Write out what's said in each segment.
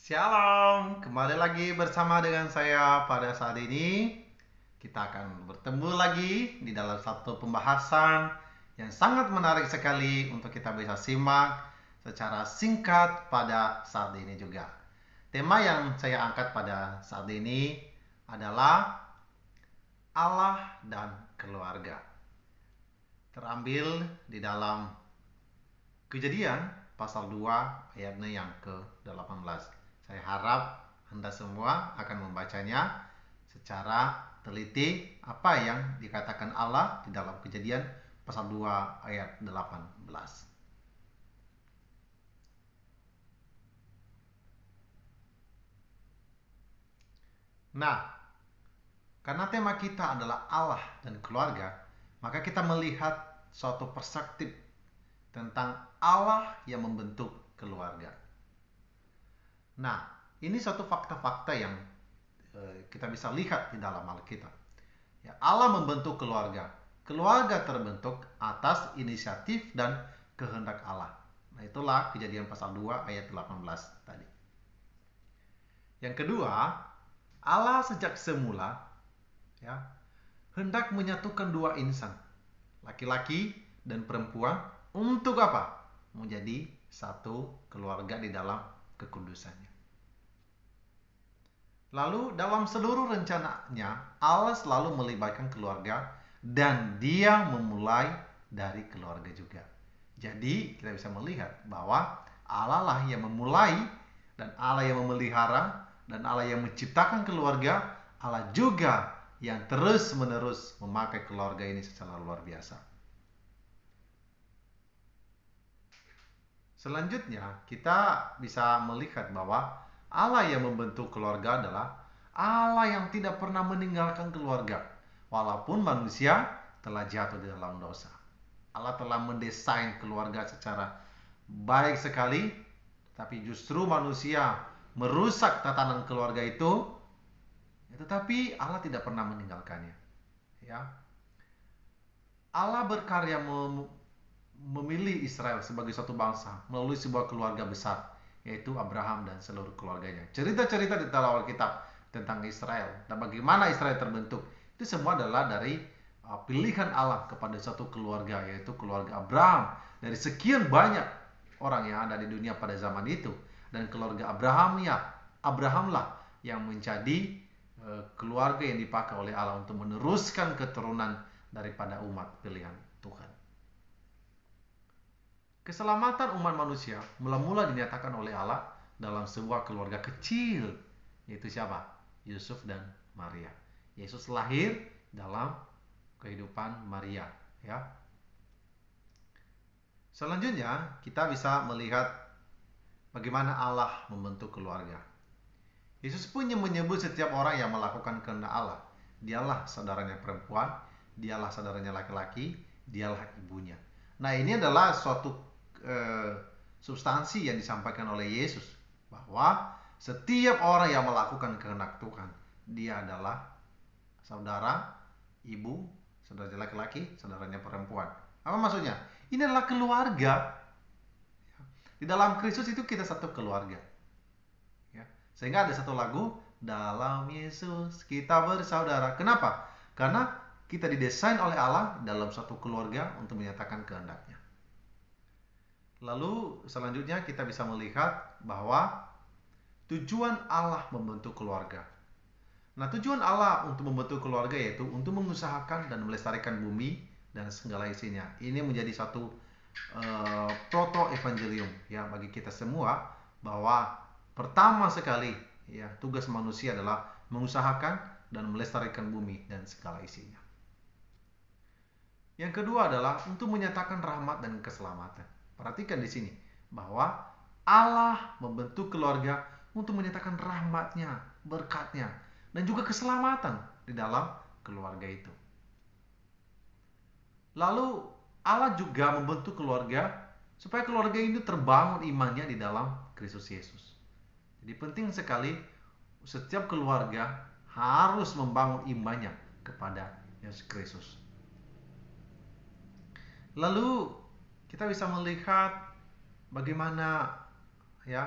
Shalom, kembali lagi bersama dengan saya pada saat ini. Kita akan bertemu lagi di dalam satu pembahasan yang sangat menarik sekali untuk kita bisa simak secara singkat pada saat ini juga. Tema yang saya angkat pada saat ini adalah Allah dan keluarga. Terambil di dalam Kejadian pasal 2 ayatnya yang ke-18. Saya harap Anda semua akan membacanya secara teliti apa yang dikatakan Allah di dalam Kejadian pasal 2 ayat 18. Nah, karena tema kita adalah Allah dan keluarga, maka kita melihat suatu perspektif tentang Allah yang membentuk keluarga. Nah, ini suatu fakta-fakta yang kita bisa lihat di dalam Alkitab. Ya, Allah membentuk keluarga. Keluarga terbentuk atas inisiatif dan kehendak Allah. Nah, itulah Kejadian pasal 2 ayat 18 tadi. Yang kedua, Allah sejak semula ya, hendak menyatukan dua insan, laki-laki dan perempuan, untuk apa? Menjadi satu keluarga di dalam kekudusannya. Lalu dalam seluruh rencananya, Allah selalu melibatkan keluarga dan dia memulai dari keluarga juga. Jadi kita bisa melihat bahwa Allah lah yang memulai dan Allah yang memelihara dan Allah yang menciptakan keluarga. Allah juga yang terus-menerus memakai keluarga ini secara luar biasa. Selanjutnya, kita bisa melihat bahwa Allah yang membentuk keluarga adalah Allah yang tidak pernah meninggalkan keluarga, walaupun manusia telah jatuh di dalam dosa. Allah telah mendesain keluarga secara baik sekali, tapi justru manusia merusak tatanan keluarga itu, tetapi Allah tidak pernah meninggalkannya. Ya, Allah berkarya memilih Israel sebagai suatu bangsa melalui sebuah keluarga besar, yaitu Abraham dan seluruh keluarganya. Cerita-cerita di dalam Alkitab tentang Israel dan bagaimana Israel terbentuk, itu semua adalah dari pilihan Allah kepada satu keluarga, yaitu keluarga Abraham. Dari sekian banyak orang yang ada di dunia pada zaman itu, dan keluarga Abrahamlah yang menjadi keluarga yang dipakai oleh Allah untuk meneruskan keturunan daripada umat pilihan Tuhan. Keselamatan umat manusia mula-mula dinyatakan oleh Allah dalam sebuah keluarga kecil, yaitu siapa? Yusuf dan Maria. Yesus lahir dalam kehidupan Maria, ya. Selanjutnya, kita bisa melihat bagaimana Allah membentuk keluarga. Yesus pun menyebut setiap orang yang melakukan kehendak Allah. Dialah saudaranya perempuan, dialah saudaranya laki-laki, dialah ibunya. Nah, ini adalah suatu substansi yang disampaikan oleh Yesus, bahwa setiap orang yang melakukan kehendak Tuhan, dia adalah saudara, ibu, saudaranya laki-laki, saudaranya perempuan. Apa maksudnya? Ini adalah keluarga. Di dalam Kristus itu kita satu keluarga. Ya. Sehingga ada satu lagu, dalam Yesus kita bersaudara. Kenapa? Karena kita didesain oleh Allah dalam satu keluarga untuk menyatakan kehendaknya. Lalu selanjutnya kita bisa melihat bahwa tujuan Allah membentuk keluarga. Nah, tujuan Allah untuk membentuk keluarga yaitu untuk mengusahakan dan melestarikan bumi dan segala isinya. Ini menjadi satu proto evangelium ya bagi kita semua, bahwa pertama sekali ya tugas manusia adalah mengusahakan dan melestarikan bumi dan segala isinya. Yang kedua adalah untuk menyatakan rahmat dan keselamatan. Perhatikan di sini bahwa Allah membentuk keluarga untuk menyatakan rahmatnya, berkatnya, dan juga keselamatan di dalam keluarga itu. Lalu Allah juga membentuk keluarga supaya keluarga ini terbangun imannya di dalam Kristus Yesus. Jadi penting sekali setiap keluarga harus membangun imannya kepada Yesus Kristus. Lalu kita bisa melihat bagaimana ya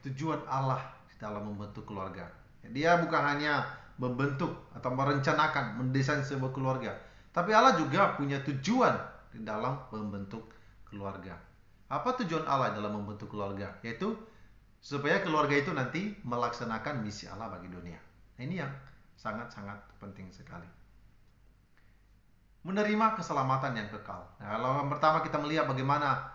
tujuan Allah di dalam membentuk keluarga. Dia bukan hanya membentuk atau merencanakan, mendesain sebuah keluarga, tapi Allah juga punya tujuan di dalam membentuk keluarga. Apa tujuan Allah dalam membentuk keluarga? Yaitu supaya keluarga itu nanti melaksanakan misi Allah bagi dunia. Nah, ini yang sangat-sangat penting sekali. Menerima keselamatan yang kekal. Nah, kalau yang pertama kita melihat bagaimana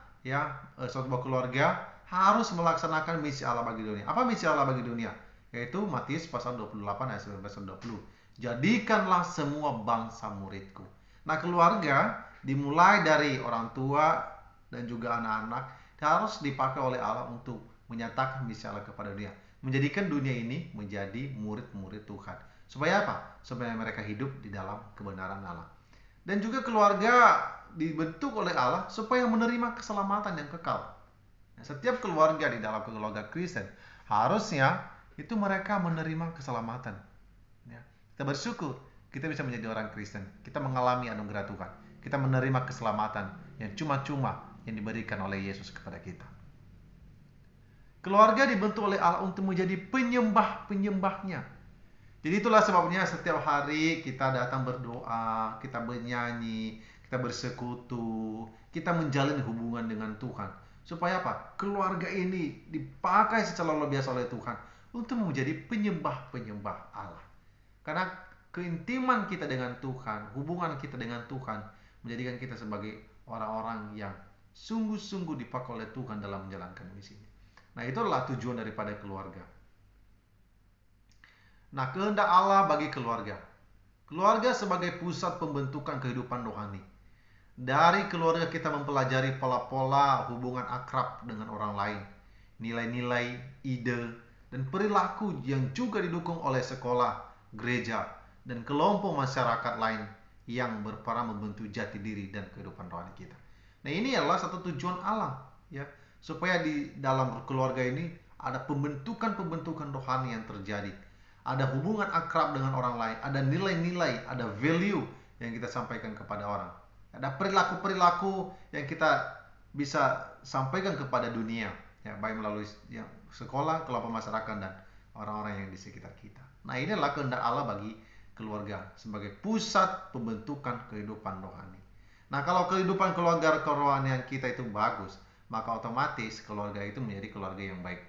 suatu keluarga harus melaksanakan misi Allah bagi dunia. Apa misi Allah bagi dunia? Yaitu Matius pasal 28 ayat 19-20. Jadikanlah semua bangsa muridku. Nah, keluarga dimulai dari orang tua dan juga anak-anak harus dipakai oleh Allah untuk menyatakan misi Allah kepada dunia. Menjadikan dunia ini menjadi murid-murid Tuhan. Supaya apa? Supaya mereka hidup di dalam kebenaran Allah. Dan juga keluarga dibentuk oleh Allah supaya menerima keselamatan yang kekal. Setiap keluarga di dalam keluarga Kristen harusnya itu mereka menerima keselamatan. Kita bersyukur kita bisa menjadi orang Kristen. Kita mengalami anugerah Tuhan. Kita menerima keselamatan yang cuma-cuma yang diberikan oleh Yesus kepada kita. Keluarga dibentuk oleh Allah untuk menjadi penyembah-penyembahnya. Jadi itulah sebabnya setiap hari kita datang berdoa, kita bernyanyi, kita bersekutu, kita menjalin hubungan dengan Tuhan. Supaya apa? Keluarga ini dipakai secara luar biasa oleh Tuhan untuk menjadi penyembah-penyembah Allah. Karena keintiman kita dengan Tuhan, hubungan kita dengan Tuhan menjadikan kita sebagai orang-orang yang sungguh-sungguh dipakai oleh Tuhan dalam menjalankan misinya. Nah, itulah tujuan daripada keluarga. Nah, kehendak Allah bagi keluarga. Keluarga sebagai pusat pembentukan kehidupan rohani. Dari keluarga kita mempelajari pola-pola hubungan akrab dengan orang lain, nilai-nilai, ide, dan perilaku yang juga didukung oleh sekolah, gereja, dan kelompok masyarakat lain yang berperan membentuk jati diri dan kehidupan rohani kita. Nah, ini adalah satu tujuan Allah, supaya di dalam keluarga ini ada pembentukan rohani yang terjadi. Ada hubungan akrab dengan orang lain, ada nilai-nilai, ada value yang kita sampaikan kepada orang. Ada perilaku-perilaku yang kita bisa sampaikan kepada dunia, baik melalui sekolah, kelompok masyarakat, dan orang-orang yang di sekitar kita. Nah, inilah kehendak Allah bagi keluarga sebagai pusat pembentukan kehidupan rohani. Nah, kalau kehidupan keluarga kerohanian kita itu bagus, maka otomatis keluarga itu menjadi keluarga yang baik.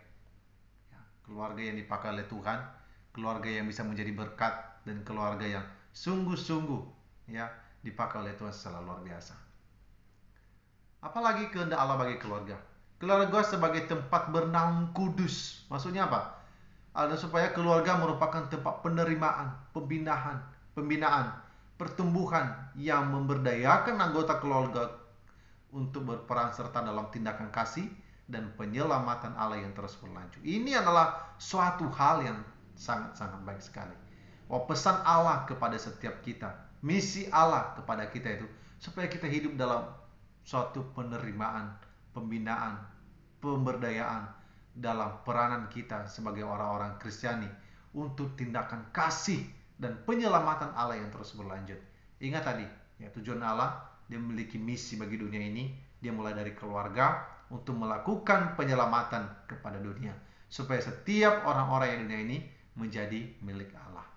Keluarga yang dipakai oleh Tuhan, keluarga yang bisa menjadi berkat, dan keluarga yang sungguh-sungguh dipakai oleh Tuhan secara luar biasa. Apalagi kehendak Allah bagi keluarga. Keluarga sebagai tempat bernaung kudus. Maksudnya apa? Ada supaya keluarga merupakan tempat penerimaan, pembinaan, pertumbuhan yang memberdayakan anggota keluarga untuk berperan serta dalam tindakan kasih dan penyelamatan Allah yang terus berlanjut. Ini adalah suatu hal yang sangat-sangat baik sekali. Pesan Allah kepada setiap kita, misi Allah kepada kita itu supaya kita hidup dalam suatu penerimaan, pembinaan, pemberdayaan dalam peranan kita sebagai orang-orang Kristiani untuk tindakan kasih dan penyelamatan Allah yang terus berlanjut. Ingat tadi, tujuan Allah, dia memiliki misi bagi dunia ini. Dia mulai dari keluarga untuk melakukan penyelamatan kepada dunia, supaya setiap orang-orang yang dunia ini menjadi milik Allah.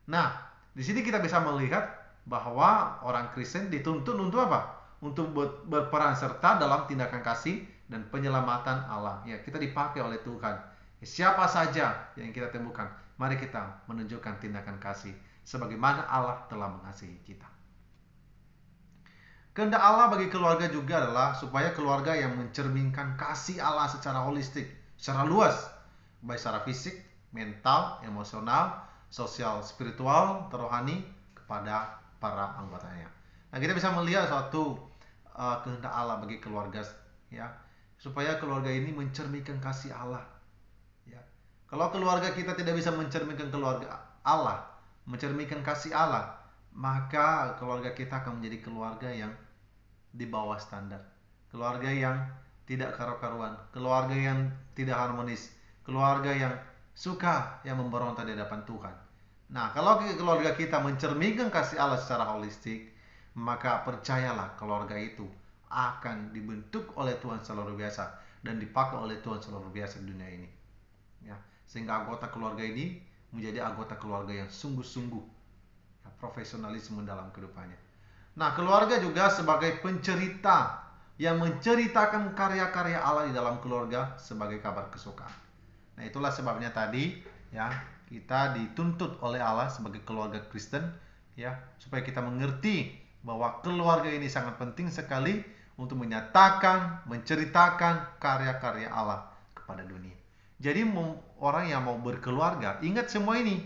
Nah, di sini kita bisa melihat bahwa orang Kristen dituntut untuk apa? Untuk berperan serta dalam tindakan kasih dan penyelamatan Allah. Kita dipakai oleh Tuhan. Siapa saja yang kita temukan, mari kita menunjukkan tindakan kasih sebagaimana Allah telah mengasihi kita. Kehendak Allah bagi keluarga juga adalah supaya keluarga yang mencerminkan kasih Allah secara holistik, secara luas, baik secara fisik, mental, emosional, sosial, spiritual, rohani kepada para anggotanya. Nah, kita bisa melihat suatu kehendak Allah bagi keluarga, supaya keluarga ini mencerminkan kasih Allah. Kalau keluarga kita tidak bisa mencerminkan keluarga Allah, mencerminkan kasih Allah, maka keluarga kita akan menjadi keluarga yang di bawah standar, keluarga yang tidak karu-karuan, keluarga yang tidak harmonis, keluarga yang suka memberontak di hadapan Tuhan. Nah, kalau keluarga kita mencerminkan kasih Allah secara holistik, maka percayalah keluarga itu akan dibentuk oleh Tuhan secara luar biasa dan dipakai oleh Tuhan secara luar biasa di dunia ini. ya, sehingga anggota keluarga ini menjadi anggota keluarga yang sungguh-sungguh, ya, profesionalisme dalam kehidupannya. Nah, keluarga juga sebagai pencerita yang menceritakan karya-karya Allah di dalam keluarga sebagai kabar kesukaan. Nah, itulah sebabnya tadi, ya, kita dituntut oleh Allah sebagai keluarga Kristen, ya, supaya kita mengerti bahwa keluarga ini sangat penting sekali untuk menyatakan, menceritakan karya-karya Allah kepada dunia. Jadi orang yang mau berkeluarga, ingat semua ini,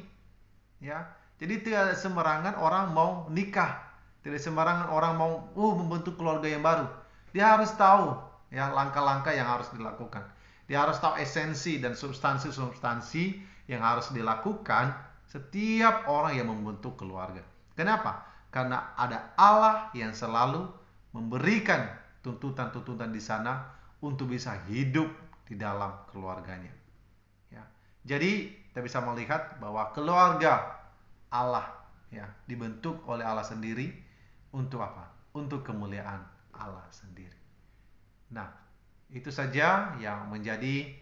ya. Jadi tidak sembarangan orang mau nikah, tidak sembarangan orang mau membentuk keluarga yang baru. Dia harus tahu, ya, langkah-langkah yang harus dilakukan. Dia harus tahu esensi dan substansi-substansi yang harus dilakukan setiap orang yang membentuk keluarga. Kenapa? Karena ada Allah yang selalu memberikan tuntutan-tuntutan di sana untuk bisa hidup di dalam keluarganya. Ya. Jadi kita bisa melihat bahwa keluarga Allah, ya, dibentuk oleh Allah sendiri untuk apa? Untuk kemuliaan Allah sendiri. Nah, itu saja yang menjadi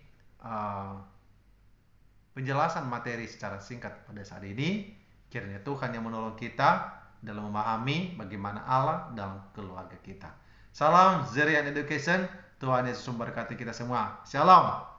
penjelasan materi secara singkat pada saat ini. Kiranya Tuhan yang menolong kita dalam memahami bagaimana Allah dalam keluarga kita. Salam Zerian Education. Tuhan Yesus memberkati kita semua. Shalom.